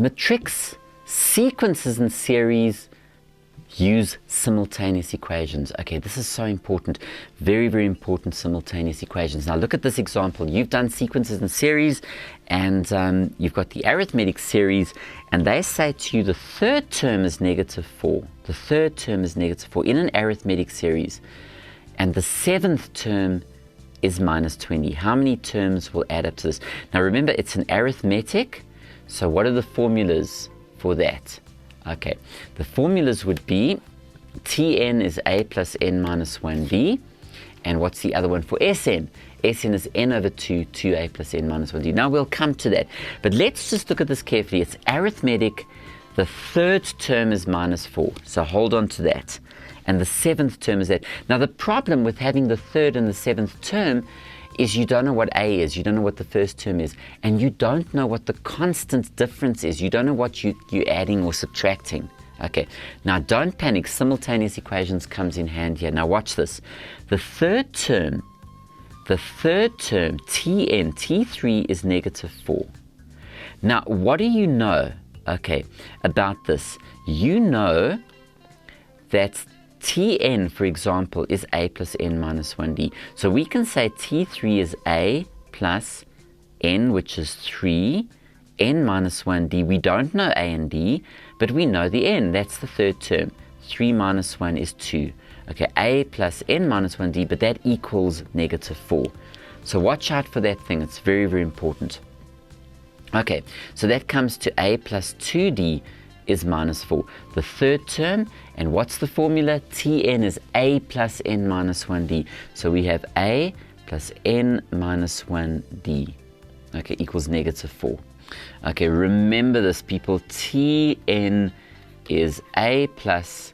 Matrix, sequences and series use simultaneous equations. Okay, this is so important. Very, very important, simultaneous equations. Now look at this example. You've done sequences and series, and you've got the arithmetic series, and they say to you the third term is -4. The third term is -4 in an arithmetic series, and the seventh term is -20. How many terms will add up to this? Now remember, it's an arithmetic, so what are the formulas for that? Okay, the formulas would be Tn is a plus n minus 1b, and what's the other one for Sn? Sn is n over 2, 2a plus n minus 1d. Now we'll come to that, but let's just look at this carefully. It's arithmetic. The third term is -4, so hold on to that. And the seventh term is that. Now the problem with having the third and the seventh term is you don't know what A is, you don't know what the first term is, and you don't know what the constant difference is. You don't know what you're adding or subtracting. Okay, now don't panic. Simultaneous equations comes in hand here. Now watch this. The third term, Tn, T3 is -4. Now what do you know, okay, about this? You know that Tn, for example, is a plus n minus 1d. So we can say T3 is a plus n, which is 3, n minus 1d. We don't know a and d, but we know the n. That's the third term. 3 minus 1 is 2. Okay, a plus n minus 1d, but that equals -4. So watch out for that thing. It's very, very important. Okay, so that comes to a plus 2d is -4. The third term, and what's the formula? Tn is a plus n minus 1d. So we have a plus n minus 1d, okay, equals -4. Okay, remember this, people. Tn is a plus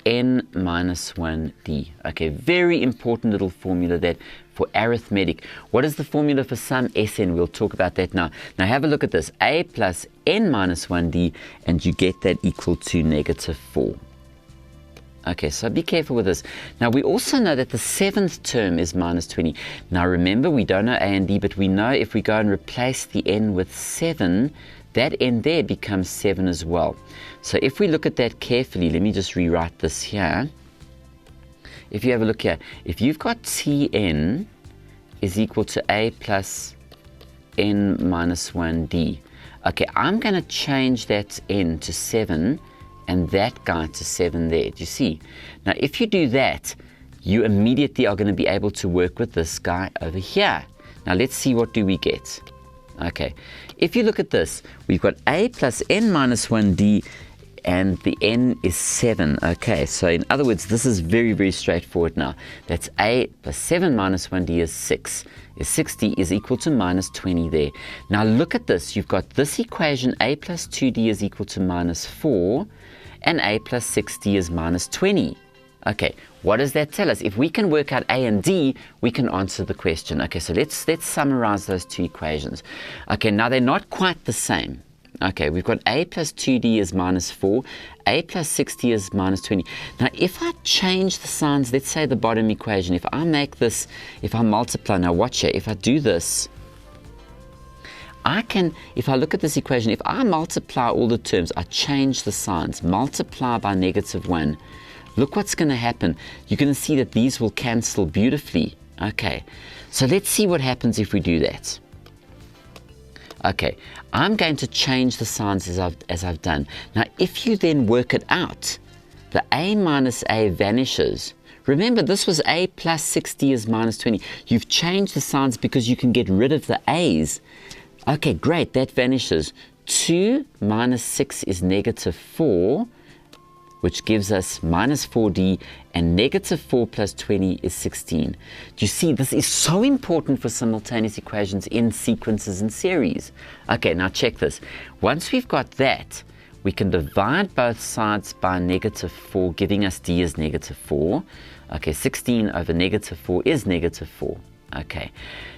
n minus 1d. Okay, very important little formula that for arithmetic. What is the formula for sum? Sn. We'll talk about that now. Now have a look at this. A plus n minus 1d, and you get that equal to -4. Okay, so be careful with this. Now we also know that the seventh term is -20. Now remember, we don't know a and d, but we know if we go and replace the n with 7, that n there becomes 7 as well. So if we look at that carefully, let me just rewrite this here. If you have a look here, if you've got Tn is equal to a plus n minus 1d. Okay, I'm going to change that n to 7 and that guy to 7 there. Do you see? Now if you do that, you immediately are going to be able to work with this guy over here. Now let's see, what do we get? Okay, if you look at this, we've got a plus n minus 1d, and the n is 7. Okay, so in other words, this is very, very straightforward now. That's a plus 7 minus 1d is 6. Is 60 is equal to -20 there. Now look at this. You've got this equation, a plus 2d is equal to -4, and a plus 6d is -20. Okay, what does that tell us? If we can work out a and d, we can answer the question. Okay, so let's summarize those two equations. Okay, now they're not quite the same. Okay, we've got a plus 2d is -4, a plus 60 is -20. Now, if I change the signs, let's say the bottom equation, if I make this, if I multiply, now watch here, if I do this, I can, if I look at this equation, if I multiply all the terms, I change the signs, multiply by -1, look what's going to happen. You're going to see that these will cancel beautifully. Okay, so let's see what happens if we do that. Okay, I'm going to change the signs as I've done. Now, if you then work it out, the a minus a vanishes. Remember, this was a plus 60 is -20. You've changed the signs because you can get rid of the a's. Okay, great, that vanishes. 2 minus 6 is -4, which gives us -4d, and -4 plus 20 is 16. Do you see, this is so important for simultaneous equations in sequences and series. Okay, now check this. Once we've got that, we can divide both sides by -4, giving us d is -4. Okay, 16 over -4 is -4. Okay,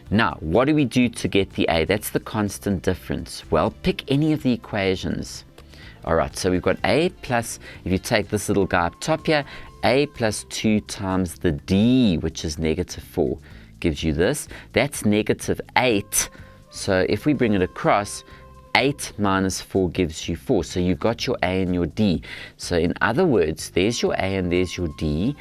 now what do we do to get the a? That's the constant difference. Well, pick any of the equations. All right, so we've got a plus, if you take this little guy up top here, a plus 2 times the d, which is -4, gives you this. That's -8. So if we bring it across, 8 minus 4 gives you 4. So you've got your A and your D. So in other words, there's your A and there's your D.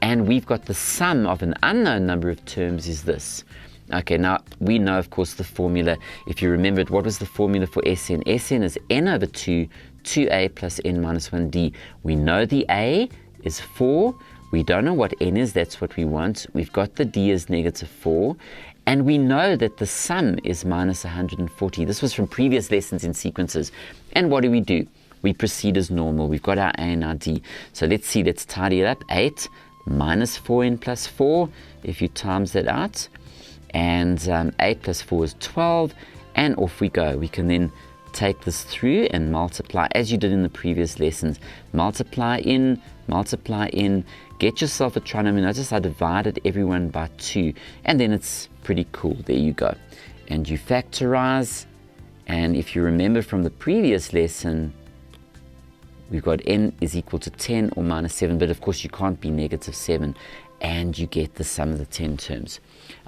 And we've got the sum of an unknown number of terms is this. Okay, now we know, of course, the formula. If you remembered, what was the formula for Sn? Sn is n over 2, 2a plus n minus 1d. We know the a is 4. We don't know what n is. That's what we want. We've got the d as negative 4. And we know that the sum is minus 140. This was from previous lessons in sequences. And what do? We proceed as normal. We've got our a and our d. So let's see. Let's tidy it up. 8 minus 4n plus 4. If you times that out. And 8 plus 4 is 12, and off we go. We can then take this through and multiply, as you did in the previous lessons. Multiply in, get yourself a trinomial. Notice I divided everyone by 2, and then it's pretty cool. There you go. And you factorize, and if you remember from the previous lesson, we've got n is equal to 10 or minus 7, but of course you can't be negative 7, and you get the sum of the 10 terms.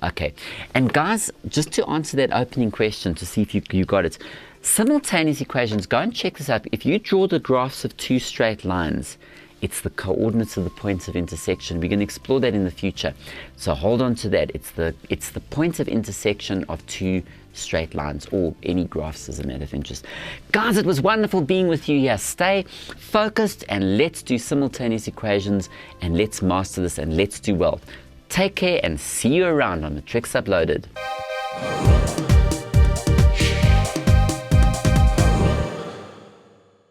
Okay, and guys, just to answer that opening question to see if you got it, simultaneous equations, go and check this out. If you draw the graphs of two straight lines, it's the coordinates of the points of intersection. We're going to explore that in the future, so hold on to that. It's the point of intersection of two straight lines, or any graphs as a matter of interest. Guys, it was wonderful being with you here. Stay focused and let's do simultaneous equations, and let's master this, and let's do well. Take care and see you around on Matrics Uploaded.